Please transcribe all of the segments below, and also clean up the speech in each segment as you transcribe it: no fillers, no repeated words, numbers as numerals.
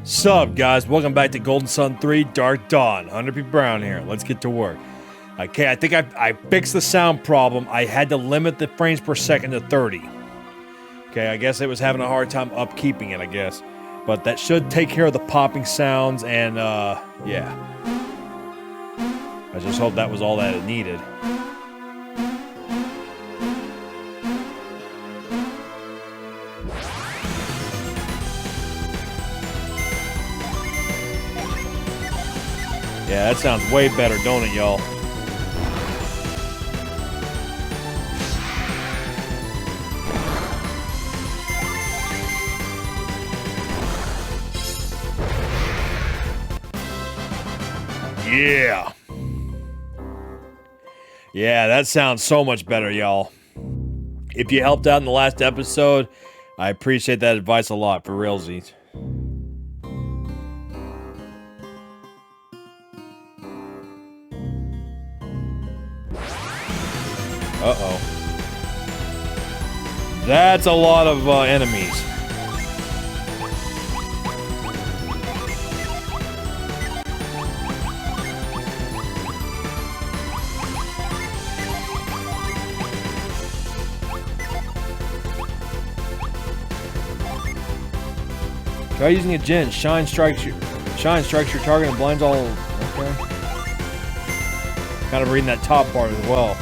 Sup, guys? Welcome back to Golden Sun 3 Dark Dawn. HunterPBrown here. Let's get to work. Okay, I think I fixed the sound problem. I had to limit the frames per second to 30. Okay, I guess it was having a hard time upkeeping it, I guess. But that should take care of the popping sounds and, yeah. I just hope that was all that it needed. Yeah, that sounds way better, don't it, y'all? Yeah. Yeah, that sounds so much better, y'all. If you helped out in the last episode, I appreciate that advice a lot, for realsies. Uh-oh. That's a lot of enemies. Try using a Jin. Shine strikes your target and blinds all. Okay. Kind of reading that top part as well.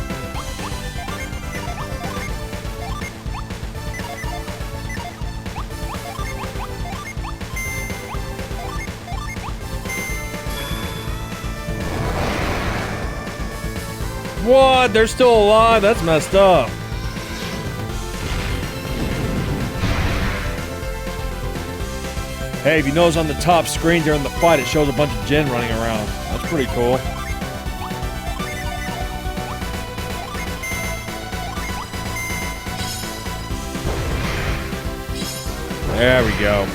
What? They're still alive? That's messed up. Hey, if you notice on the top screen during the fight, it shows a bunch of Jin running around. That's pretty cool. There we go.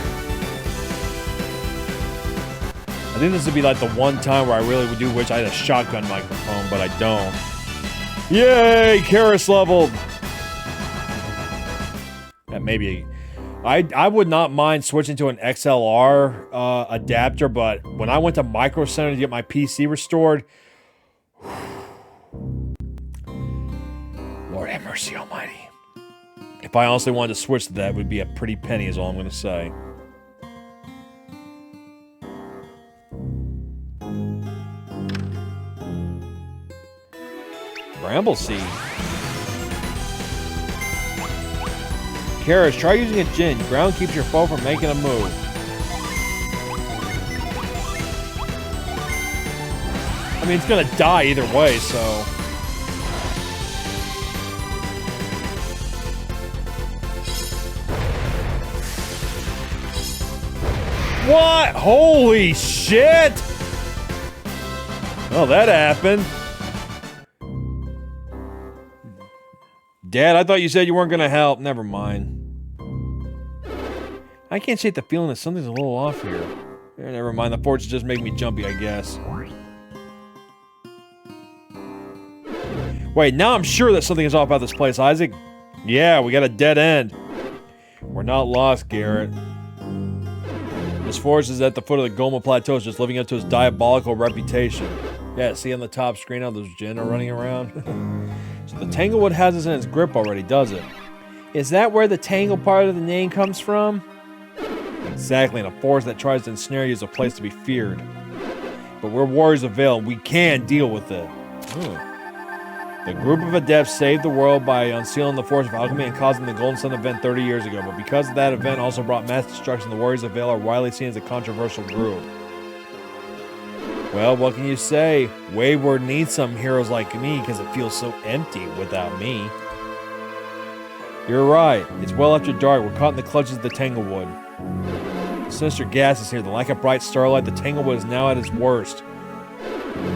I think this would be like the one time where I really do wish I had a shotgun microphone, but I don't. Yay! Karis leveled! That maybe... I would not mind switching to an XLR adapter, but when I went to Micro Center to get my PC restored... Lord have mercy almighty. If I honestly wanted to switch to that, it would be a pretty penny is all I'm going to say. Bramble Seed. Karis, try using a Jin. Ground keeps your foe from making a move. I mean, it's gonna die either way, so... What? Holy shit! Well, that happened. Dad, I thought you said you weren't gonna help. Never mind. I can't shake the feeling that something's a little off here. Never mind, the forts just make me jumpy, I guess. Wait, now I'm sure that something is off about this place, Isaac. Yeah, we got a dead end. We're not lost, Garrett. This forest is at the foot of the Goma Plateau, just living up to his diabolical reputation. Yeah, see on the top screen how those Jin are running around? So the Tanglewood has us in its grip already, does it? Is that where the Tangle part of the name comes from? Exactly, and a forest that tries to ensnare you is a place to be feared. But we're warriors of Vale, and we can deal with it. The group of adepts saved the world by unsealing the force of alchemy and causing the Golden Sun event 30 years ago. But because that event also brought mass destruction, the warriors of Vale are widely seen as a controversial group. Well, what can you say? Wayward needs some heroes like me because it feels so empty without me. You're right. It's well after dark. We're caught in the clutches of the Tanglewood. The sinister gas is here. The lack of bright starlight, the Tanglewood is now at its worst.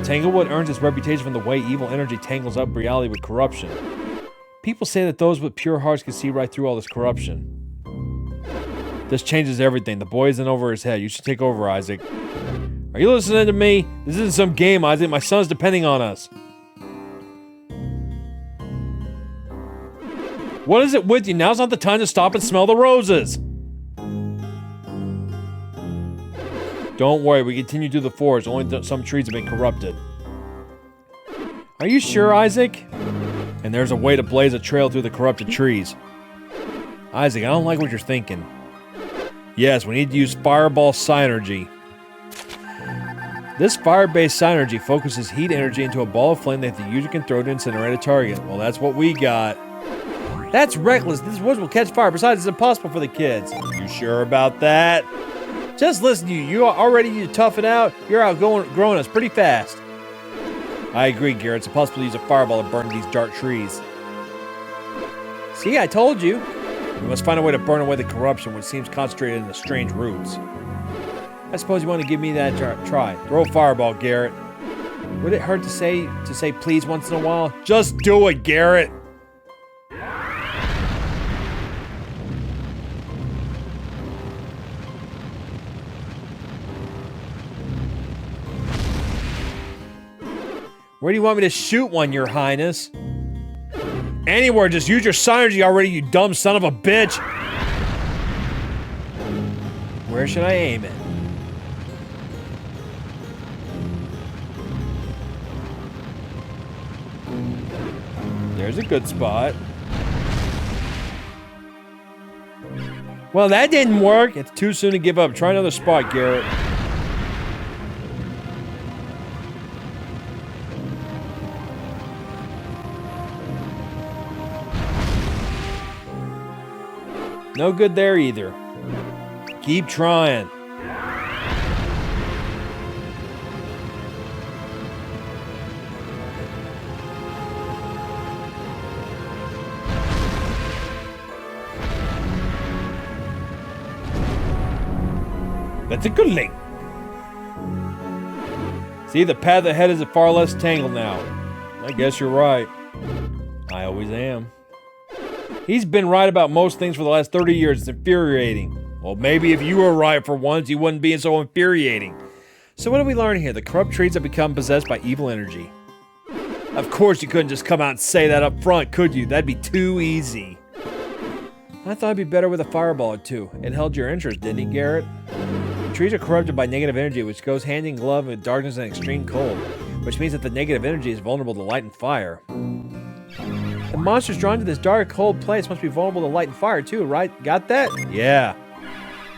Tanglewood earns its reputation from the way evil energy tangles up reality with corruption. People say that those with pure hearts can see right through all this corruption. This changes everything. The boy isn't over his head. You should take over, Isaac. Are you listening to me? This isn't some game, Isaac. My son's depending on us. What is it with you? Now's not the time to stop and smell the roses. Don't worry, we continue through the forest. Only some trees have been corrupted. Are you sure, Isaac? And there's a way to blaze a trail through the corrupted trees. Isaac, I don't like what you're thinking. Yes, we need to use Fireball Synergy. This fire-based Synergy focuses heat energy into a ball of flame that the user can throw to incinerate a target. Well, that's what we got. That's reckless. This woods will catch fire. Besides, it's impossible for the kids. You sure about that? Just listen to you. You are already you tough it out. You're outgrowing us pretty fast. I agree, Garrett. It's impossible to use a fireball to burn these dark trees. See, I told you. We must find a way to burn away the corruption, which seems concentrated in the strange roots. I suppose you want to give me that try. Throw a fireball, Garrett. Would it hurt to say please once in a while? Just do it, Garrett. Where do you want me to shoot one, Your Highness? Anywhere, just use your synergy already, you dumb son of a bitch! Where should I aim it? There's a good spot. Well, that didn't work. It's too soon to give up. Try another spot, Garrett. No good there either. Keep trying. That's a good link. See, the path ahead is far less tangled now. I guess you're right. I always am. He's been right about most things for the last 30 years. It's infuriating. Well, maybe if you were right for once, you wouldn't be so infuriating. So what do we learn here? The corrupt trees have become possessed by evil energy. Of course you couldn't just come out and say that up front, could you? That'd be too easy. I thought it'd be better with a fireball or two. It held your interest, didn't it, Garrett? The trees are corrupted by negative energy, which goes hand in glove with darkness and extreme cold, which means that the negative energy is vulnerable to light and fire. The monsters drawn to this dark, cold place must be vulnerable to light and fire too, right? Got that? Yeah.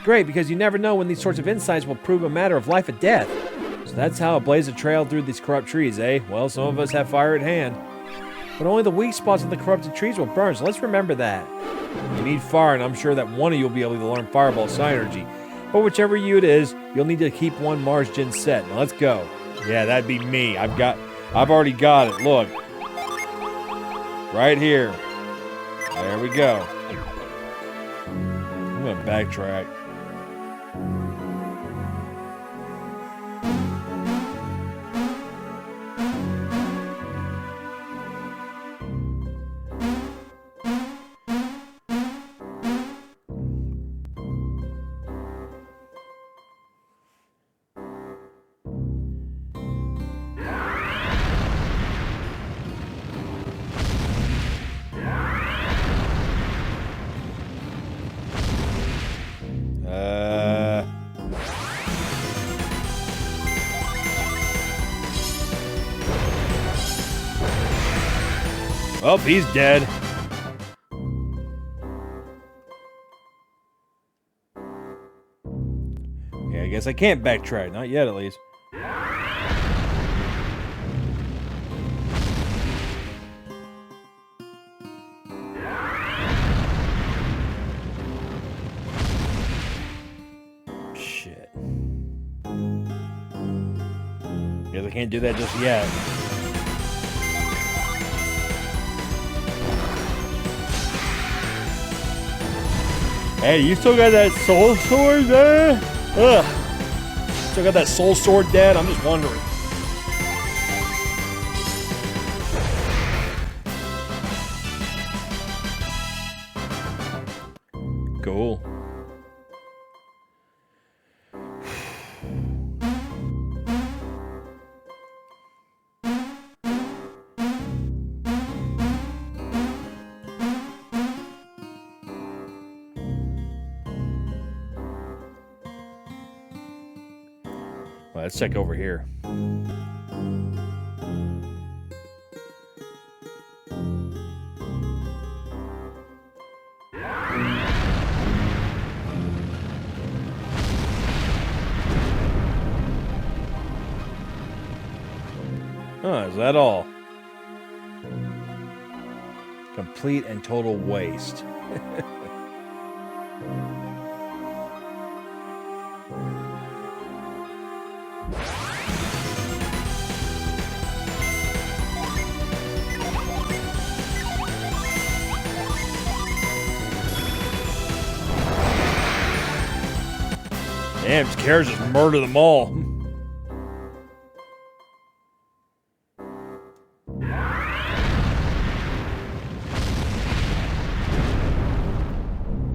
Great, because you never know when these sorts of insights will prove a matter of life or death. So that's how it blazes a trail through these corrupt trees, eh? Well, some of us have fire at hand. But only the weak spots of the corrupted trees will burn, so let's remember that. You need fire, and I'm sure that one of you will be able to learn Fireball Synergy. But whichever you it is, you'll need to keep one Mars Gen set. Now let's go. Yeah, that'd be me. I've already got it. Look. Right here. There we go. I'm gonna backtrack. Oh, he's dead. Yeah, I guess I can't backtrack. Not yet, at least. Shit. Guess I can't do that just yet. Hey, you still got that soul sword there? Ugh. Still got that soul sword, Dad? I'm just wondering. Cool. let's check over here. Huh, is that all? Complete and total waste. Damn, these carriers just murder them all.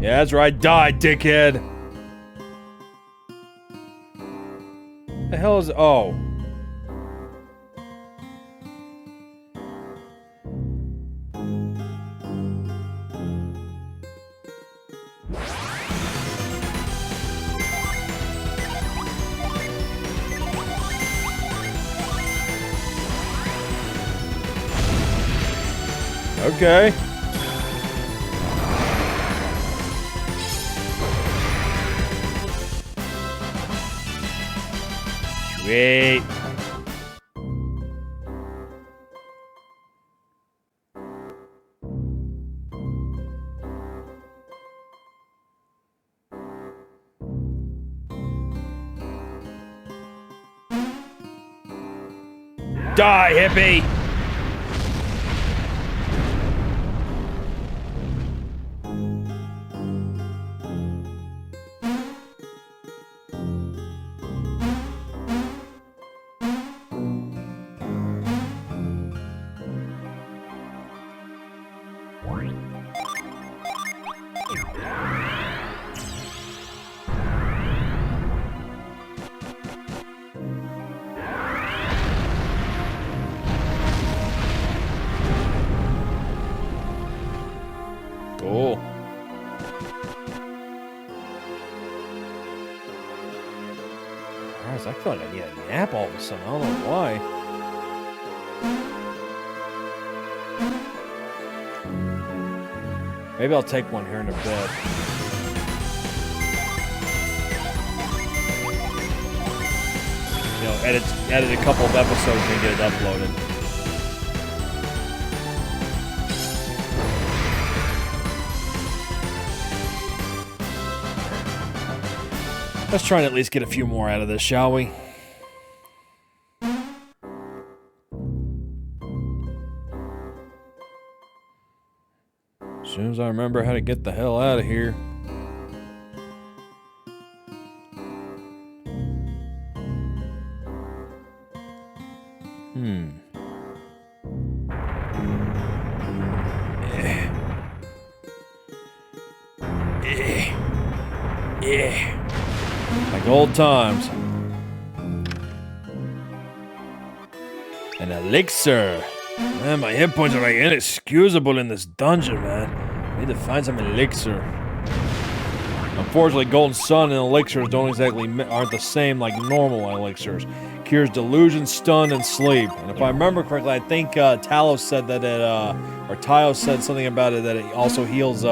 Yeah, that's right. Die, dickhead. The hell is... Oh. Okay. Wait. Die, hippie! Cool. Guys, I feel like I need a nap all of a sudden. I don't know why. Maybe I'll take one here in a bit. You know, edit a couple of episodes and get it uploaded. Let's try and at least get a few more out of this, shall we? As soon as I remember how to get the hell out of here. Yeah. Like old times. An elixir. Man, my hit points are like inexcusable in this dungeon, man. I need to find some elixir. Unfortunately, Golden Sun and elixirs aren't the same like normal elixirs. Cures delusion, stun, and sleep. And if I remember correctly, I think Talos said that it, or Talos said something about it that it also heals, it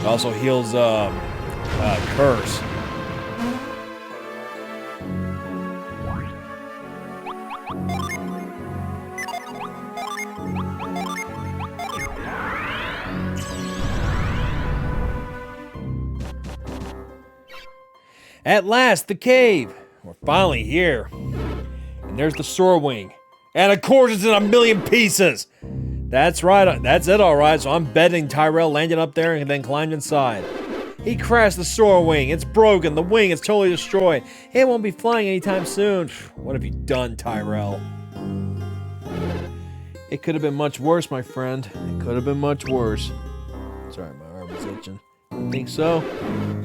also heals, curse. At last, the cave. We're finally here. And there's the sword wing. And of course it's in a million pieces. That's right, that's it alright, so I'm betting Tyrell landed up there and then climbed inside. He crashed the sword wing, it's broken, the wing is totally destroyed. It won't be flying anytime soon. What have you done, Tyrell? It could have been much worse, my friend. It could have been much worse. Sorry, my arm is itching. You think so?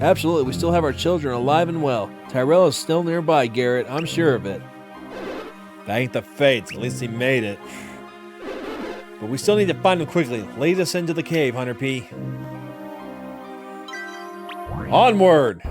Absolutely, we still have our children alive and well. Tyrell is still nearby, Garrett, I'm sure of it. Thank the fates, at least he made it. But we still need to find him quickly. Lead us into the cave, Hunter P. Onward!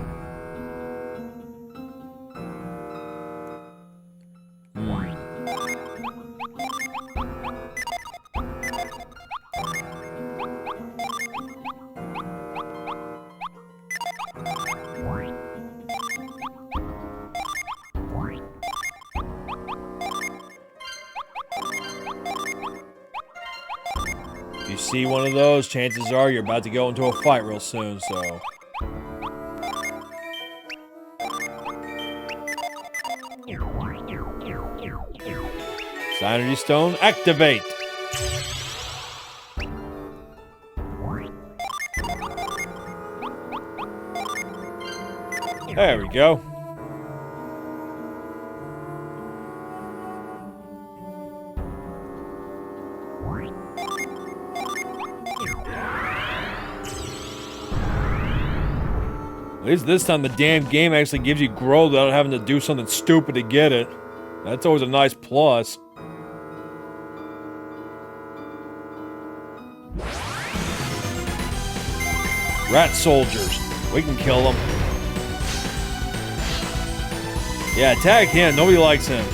If you see one of those, chances are you're about to go into a fight real soon, so... Synergy Stone, activate! There we go. At least this time the damn game actually gives you growth without having to do something stupid to get it. That's always a nice plus. Rat soldiers. We can kill them. Yeah, attack him. Nobody likes him.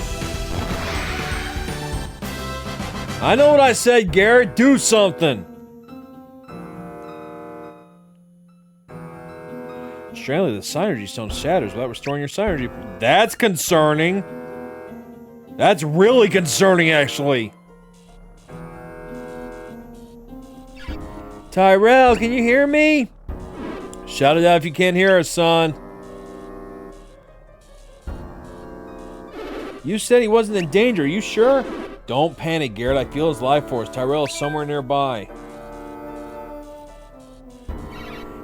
I know what I said, Garrett. Do something. Strangely, the Synergy Stone shatters without restoring your Synergy. That's concerning. That's really concerning, actually. Tyrell, can you hear me? Shout it out if you can't hear us, son. You said he wasn't in danger. Are you sure? Don't panic, Garrett. I feel his life force. Tyrell is somewhere nearby.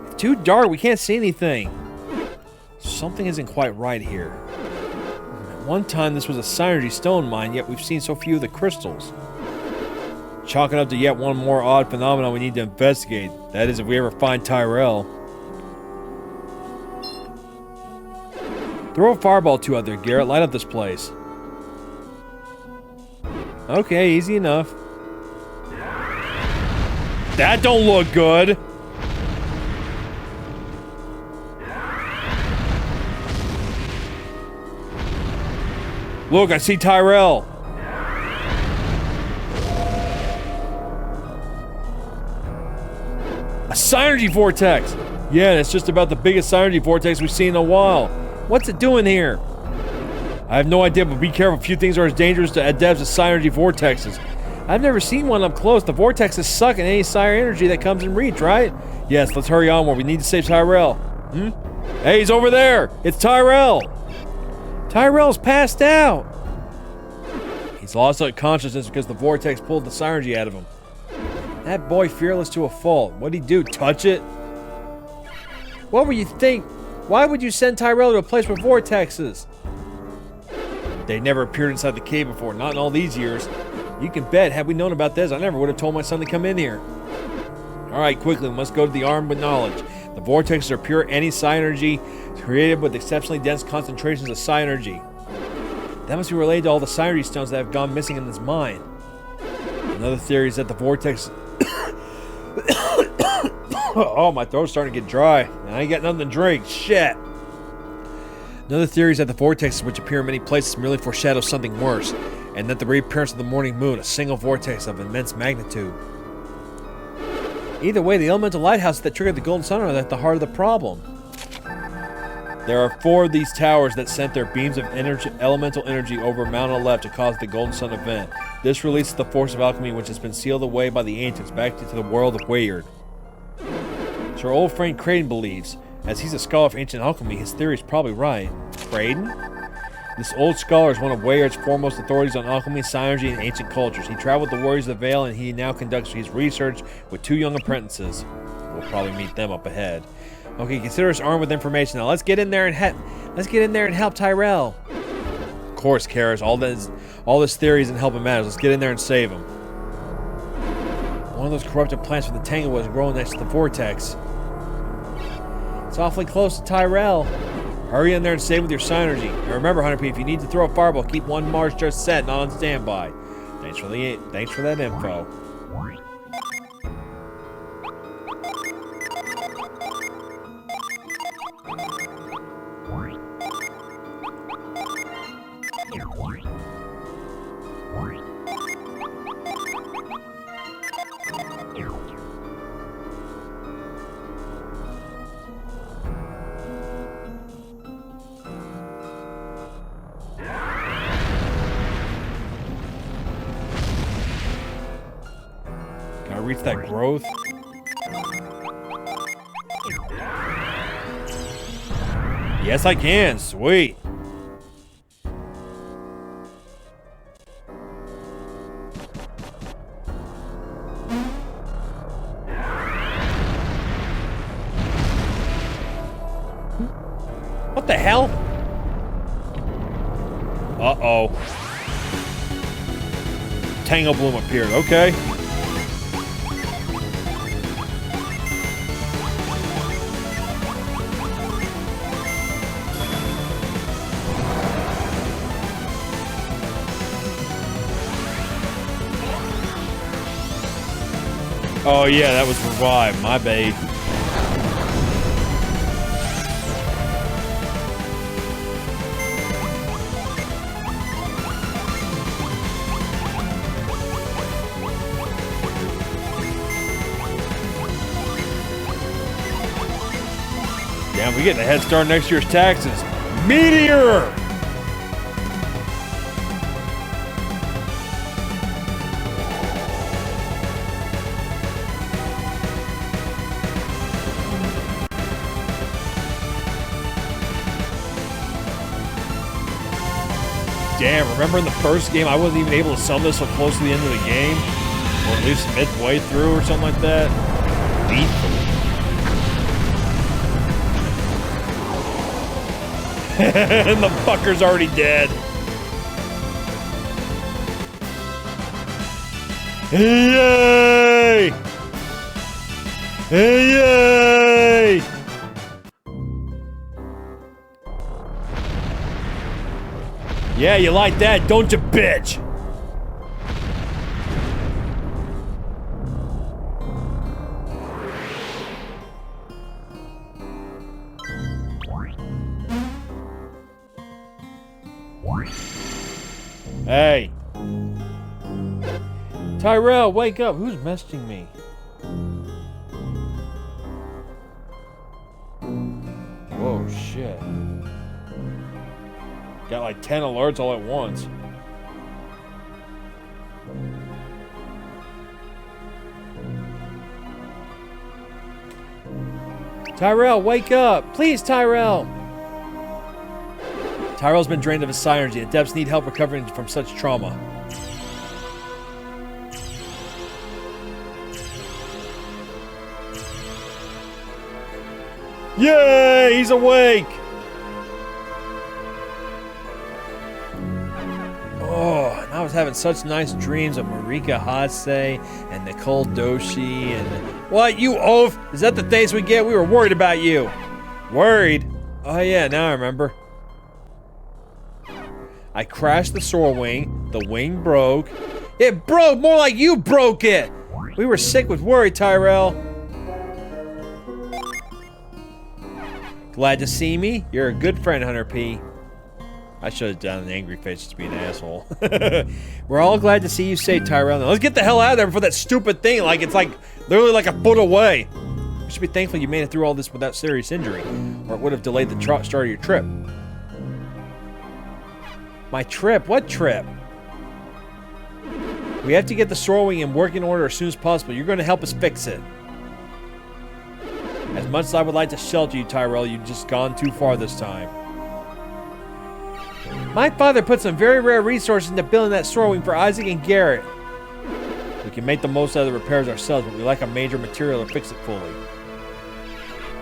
It's too dark. We can't see anything. Something isn't quite right here. At one time, this was a Synergy Stone mine, yet we've seen so few of the crystals. Chalk it up to yet one more odd phenomenon we need to investigate. That is, if we ever find Tyrell. Throw a fireball or two out there, Garrett. Light up this place. Okay, easy enough. That don't look good. Look, I see Tyrell. A Synergy Vortex. Yeah, it's just about the biggest Synergy Vortex we've seen in a while. What's it doing here? I have no idea, but be careful. Few things are as dangerous to adepts as Synergy Vortexes. I've never seen one up close. The vortexes suck in any Sire energy that comes in reach, right? Yes, let's hurry onward. We need to save Tyrell. Hey, he's over there! It's Tyrell! Tyrell's passed out! He's lost consciousness because the vortex pulled the Synergy out of him. That boy fearless to a fault. What'd he do, touch it? What were you think? Why would you send Tyrell to a place with vortexes? They never appeared inside the cave before, not in all these years. You can bet, had we known about this, I never would have told my son to come in here. Alright, quickly, we must go to the armed with knowledge. The vortexes are pure anti-Synergy, created with exceptionally dense concentrations of Synergy. That must be related to all the Synergy stones that have gone missing in this mine. Another theory is that the vortex... Oh, my throat's starting to get dry. And I ain't got nothing to drink. Shit. Another theory is that the vortexes, which appear in many places, merely foreshadow something worse, and that the reappearance of the morning moon, a single vortex of immense magnitude. Either way, the elemental lighthouses that triggered the golden sun are at the heart of the problem. There are 4 of these towers that sent their beams of elemental energy over Mount Aleph to cause the golden sun event. This releases the force of alchemy, which has been sealed away by the ancients back into the world of Weyard. So our old friend Creighton believes. As he's a scholar of ancient alchemy, his theory is probably right. Creighton? This old scholar is one of Weyard's foremost authorities on alchemy, Synergy, and ancient cultures. He traveled the Warriors of the Vale, and he now conducts his research with 2 young apprentices. We'll probably meet them up ahead. Okay, consider us armed with information. Now let's get in there and help Tyrell. Of course, Karis. All this theory isn't helping matters. Let's get in there and save him. One of those corrupted plants from the Tanglewood is growing next to the vortex. It's awfully close to Tyrell. Hurry in there and save with your Synergy. And remember, Hunter P, if you need to throw a fireball, keep one Mars just set, not on standby. Thanks for that info. Reach that growth. Yes, I can. Sweet. What the hell? Uh-oh. Tango Bloom appeared. Okay. Oh yeah, that was revived. My babe. Damn, we getting a head start next year's taxes. Meteor! Damn, remember in the first game I wasn't even able to summon this so close to the end of the game? Or at least midway through or something like that? Lethal. And the fucker's already dead. Yay! Yay! Yeah, you like that, don't you, bitch? Hey. Tyrell, wake up. Who's messaging me? Whoa, shit. Got like 10 alerts all at once. Tyrell, wake up! Please, Tyrell! Tyrell's been drained of his psi energy. Adepts need help recovering from such trauma. Yay! He's awake! Oh, and I was having such nice dreams of Marika Hase and Nicole Doshi and... What, you oaf? Is that the thanks we get? We were worried about you. Worried? Oh yeah, now I remember. I crashed the soar wing. The wing broke. It broke more like you broke it! We were sick with worry, Tyrell. Glad to see me? You're a good friend, Hunter P. I should have done an angry face just to be an asshole. We're all glad to see you safe, Tyrell. Now let's get the hell out of there before that stupid thing, like it's like literally like a foot away. You should be thankful you made it through all this without serious injury, or it would have delayed the start of your trip. My trip? What trip? We have to get the soar wing in working order as soon as possible. You're going to help us fix it. As much as I would like to shelter you, Tyrell, you've just gone too far this time. My father put some very rare resources into building that soar wing for Isaac and Garrett. We can make the most out of the repairs ourselves, but we lack a major material to fix it fully.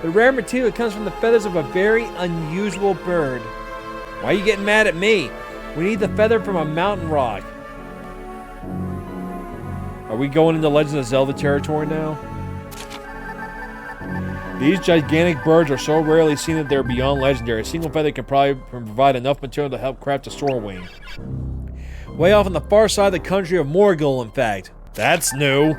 The rare material comes from the feathers of a very unusual bird. Why are you getting mad at me? We need the feather from a mountain rock. Are we going into Legend of Zelda territory now? These gigantic birds are so rarely seen that they're beyond legendary. A single feather can probably provide enough material to help craft a soar wing. Way off on the far side of the country of Morgul, in fact. That's new.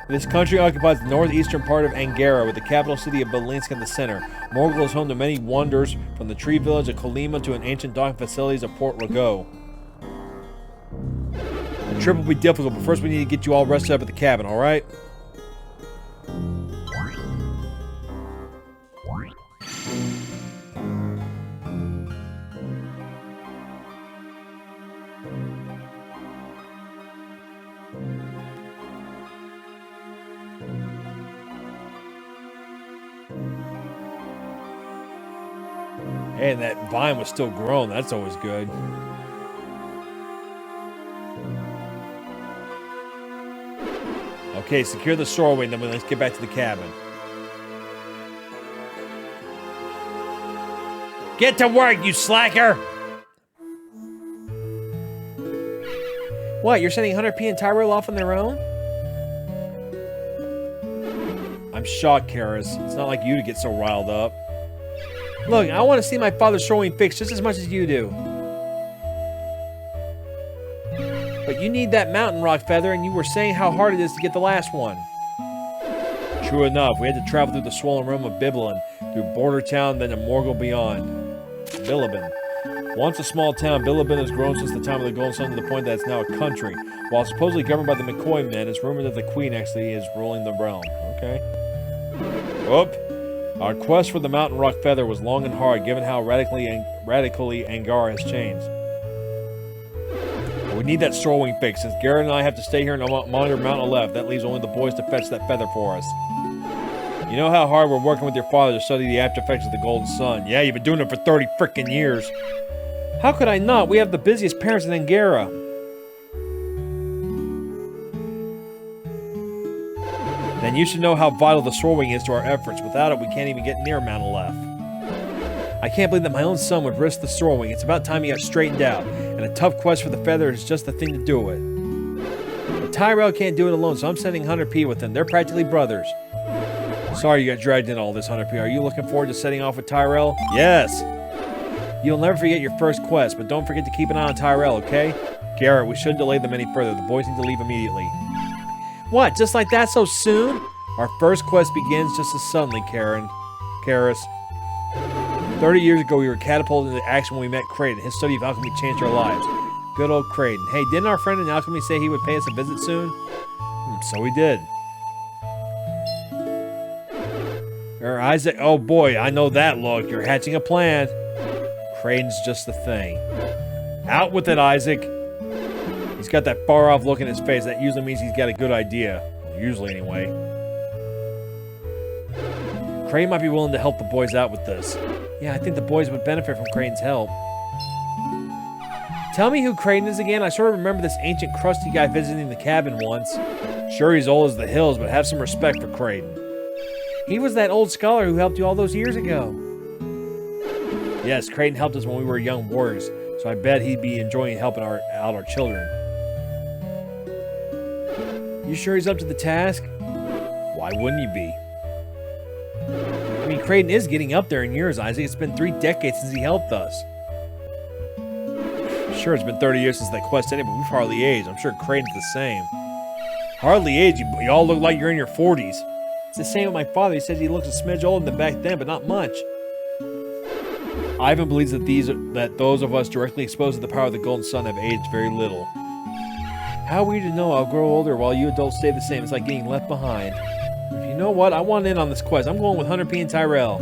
This country occupies the northeastern part of Angara, with the capital city of Belinsk in the center. Morgul is home to many wonders, from the tree village of Kolima to an ancient docking facilities of Port Rago. The trip will be difficult, but first we need to get you all rested up at the cabin, alright? And that vine was still growing. That's always good. Okay, secure the doorway, and then let's get back to the cabin. Get to work, you slacker! What, you're sending Hunter P and Tyrell off on their own? I'm shocked, Karis. It's not like you to get so riled up. Look, I want to see my father's throwing fixed just as much as you do. But you need that mountain rock feather, and you were saying how hard it is to get the last one. True enough, we had to travel through the swollen realm of Biblin, through Border Town, then to Morgul beyond. Bilibin. Once a small town, Bilibin has grown since the time of the Golden Sun to the point that it's now a country. While supposedly governed by the McCoy men, it's rumored that the Queen actually is ruling the realm. Okay. Whoop. Our quest for the Mountain Rock Feather was long and hard, given how radically Angara has changed. We need that Storwing fixed. Since Garrett and I have to stay here and monitor Mount 11, that leaves only the boys to fetch that feather for us. You know how hard we're working with your father to study the after effects of the Golden Sun. Yeah, you've been doing it for 30 frickin' years. How could I not? We have the busiest parents in Angara. Then you should know how vital the Storwing is to our efforts. Without it, we can't even get near Mount Aleph. I can't believe that my own son would risk the Storwing. It's about time he got straightened out, and a tough quest for the feather is just the thing to do it. But Tyrell can't do it alone, so I'm sending Hunter P with him. They're practically brothers. Sorry you got dragged in all this, Hunter P. Are you looking forward to setting off with Tyrell? Yes! You'll never forget your first quest, but don't forget to keep an eye on Tyrell, okay? Garrett, we shouldn't delay them any further. The boys need to leave immediately. What, just like that so soon? Our first quest begins just as suddenly, Karis. 30 years ago, we were catapulted into action when we met Creighton. His study of alchemy changed our lives. Good old Creighton. Hey, didn't our friend in alchemy say he would pay us a visit soon? So he did. Isaac, oh boy, I know that look. You're hatching a plan. Creighton's just the thing. Out with it, Isaac. He's got that far-off look in his face. That usually means he's got a good idea. Usually, anyway. Creighton might be willing to help the boys out with this. Yeah, I think the boys would benefit from Creighton's help. Tell me who Creighton is again. I sort of remember this ancient crusty guy visiting the cabin once. Sure, he's old as the hills, but have some respect for Creighton. He was that old scholar who helped you all those years ago. Yes, Creighton helped us when we were young warriors, so I bet he'd be enjoying helping out our children. You sure he's up to the task? Why wouldn't he be? I mean, Creighton is getting up there in years, Isaac. It's been 3 decades since he helped us. Sure, it's been 30 years since that quest ended, but we've hardly aged. I'm sure Creighton's the same. Hardly aged? You all look like you're in your 40s. It's the same with my father. He says he looks a smidge older than back then, but not much. Ivan believes that those of us directly exposed to the power of the Golden Sun have aged very little. How are we to know I'll grow older while you adults stay the same? It's like getting left behind. You know what? I want in on this quest. I'm going with Hunter P and Tyrell.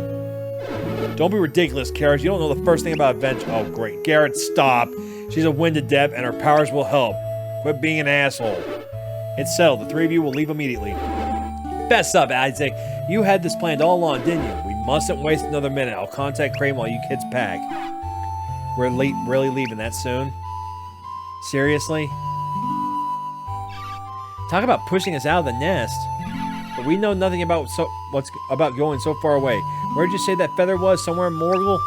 Don't be ridiculous, Garrett. You don't know the first thing about adventure. Oh, great. Garrett, stop. She's a wind adept, and her powers will help. Quit being an asshole. It's settled. The 3 of you will leave immediately. Best up, Isaac. You had this planned all along, didn't you? We mustn't waste another minute. I'll contact Creighton while you kids pack. We're really leaving that soon? Seriously? Talk about pushing us out of the nest. But we know nothing about what's about going so far away. Where'd you say that feather was? Somewhere in Morgul?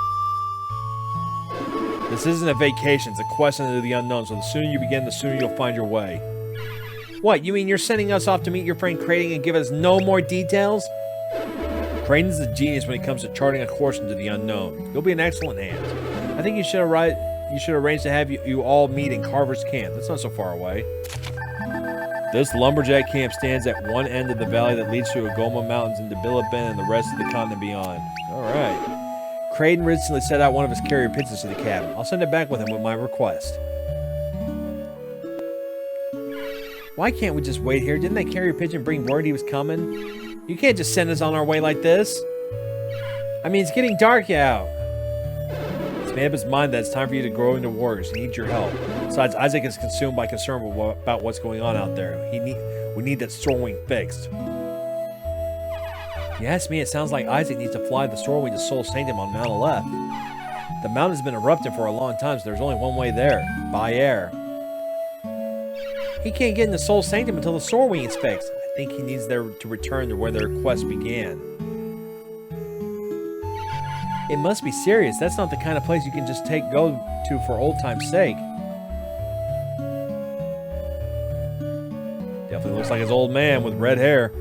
This isn't a vacation. It's a quest into the unknown. So the sooner you begin, the sooner you'll find your way. What, you mean you're sending us off to meet your friend Creighton and give us no more details? Creighton's a genius when it comes to charting a course into the unknown. You'll be in excellent hands. I think you should arrange to have you all meet in Carver's camp. That's not so far away. This lumberjack camp stands at one end of the valley that leads to Agoma Mountains into Billabin and the rest of the continent beyond. All right. Creighton recently set out one of his carrier pigeons to the cabin. I'll send it back with him with my request. Why can't we just wait here? Didn't that carrier pigeon bring word he was coming? You can't just send us on our way like this. I mean, it's getting dark out. He's made up his mind that it's time for you to grow into warriors. He needs your help. Besides, Isaac is consumed by concern about what's going on out there. We need that Stormwing fixed. If you ask me, it sounds like Isaac needs to fly the Stormwing to Soul Sanctum on Mount Aleph. The mountain has been erupting for a long time, so there's only one way there. By air. He can't get into Soul Sanctum until the Stormwing is fixed. I think he needs to return to where their quest began. It must be serious. That's not the kind of place you can just go to for old time's sake. Definitely looks like his old man with red hair.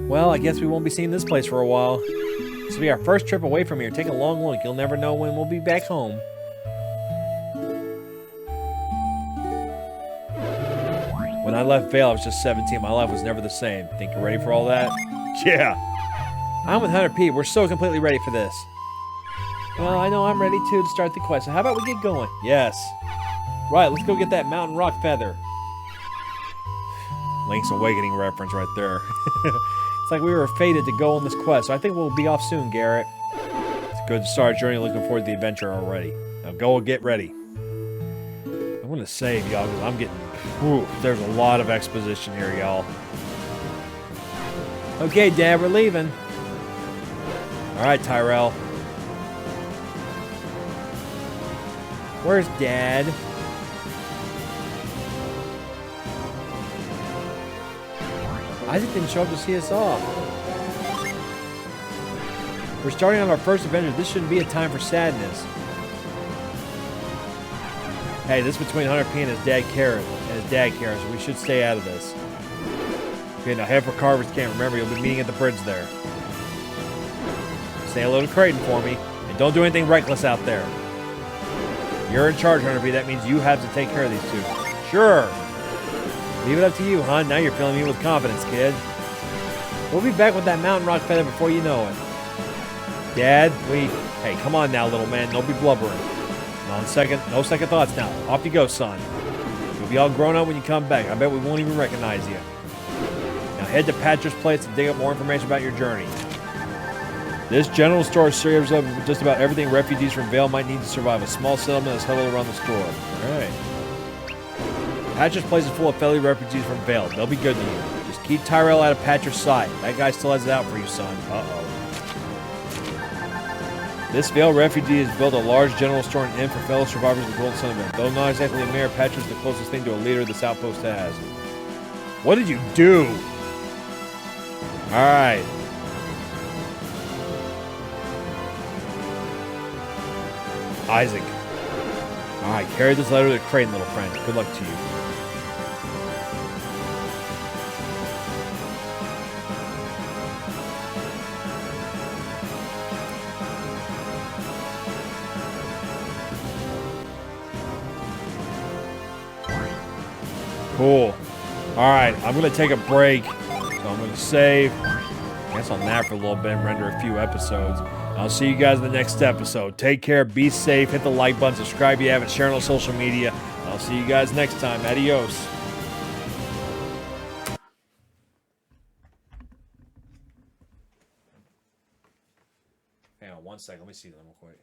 Well, I guess we won't be seeing this place for a while. This will be our first trip away from here. Take a long look. You'll never know when we'll be back home. When I left Vale, I was just 17. My life was never the same. Think you're ready for all that? Yeah. I'm with Hunter P. We're so completely ready for this. Well, I know I'm ready too to start the quest. So how about we get going? Yes. Right, let's go get that mountain rock feather. Link's Awakening reference right there. It's like we were fated to go on this quest, so I think we'll be off soon, Garrett. It's good to start our journey. Looking forward to the adventure already. Now go and get ready. I'm going to save, y'all, because I'm getting... Ooh, there's a lot of exposition here, y'all. Okay, Dad, we're leaving. Alright, Tyrell. Where's Dad? Isaac didn't show up to see us off. We're starting on our first adventure. This shouldn't be a time for sadness. Hey, this is between Hunter P and his dad, Karen. So we should stay out of this. Okay, now head for Carver's Camp. Remember, you'll be meeting at the bridge there. Say hello to Creighton for me. And don't do anything reckless out there. You're in charge, Hunter P. That means you have to take care of these two. Sure. Leave it up to you, hon. Now you're filling me with confidence, kid. We'll be back with that mountain rock feather before you know it. Dad, Hey, come on now, little man. Don't be blubbering. No second thoughts now. Off you go, son. You'll be all grown up when you come back. I bet we won't even recognize you. Now head to Patcher's Place to dig up more information about your journey. This general store serves up just about everything refugees from Vale might need to survive. A small settlement is huddled around the store. Alright. Patcher's Place is full of fellow refugees from Vale. They'll be good to you. Just keep Tyrell out of Patcher's sight. That guy still has it out for you, son. Uh-oh. This Vale refugee has built a large general store and inn for fellow survivors of the Golden Sun event. Though not exactly a mayor, Patcher's the closest thing to a leader this outpost has. What did you do? Alright. Isaac. Alright, carry this letter to Creighton, little friend. Good luck to you. Cool. Alright, I'm going to take a break. So I'm going to save. I guess on that for a little bit and render a few episodes. I'll see you guys in the next episode. Take care, be safe, hit the like button, subscribe if you haven't, share on social media. I'll see you guys next time. Adios. Hang on one second. Let me see them real quick.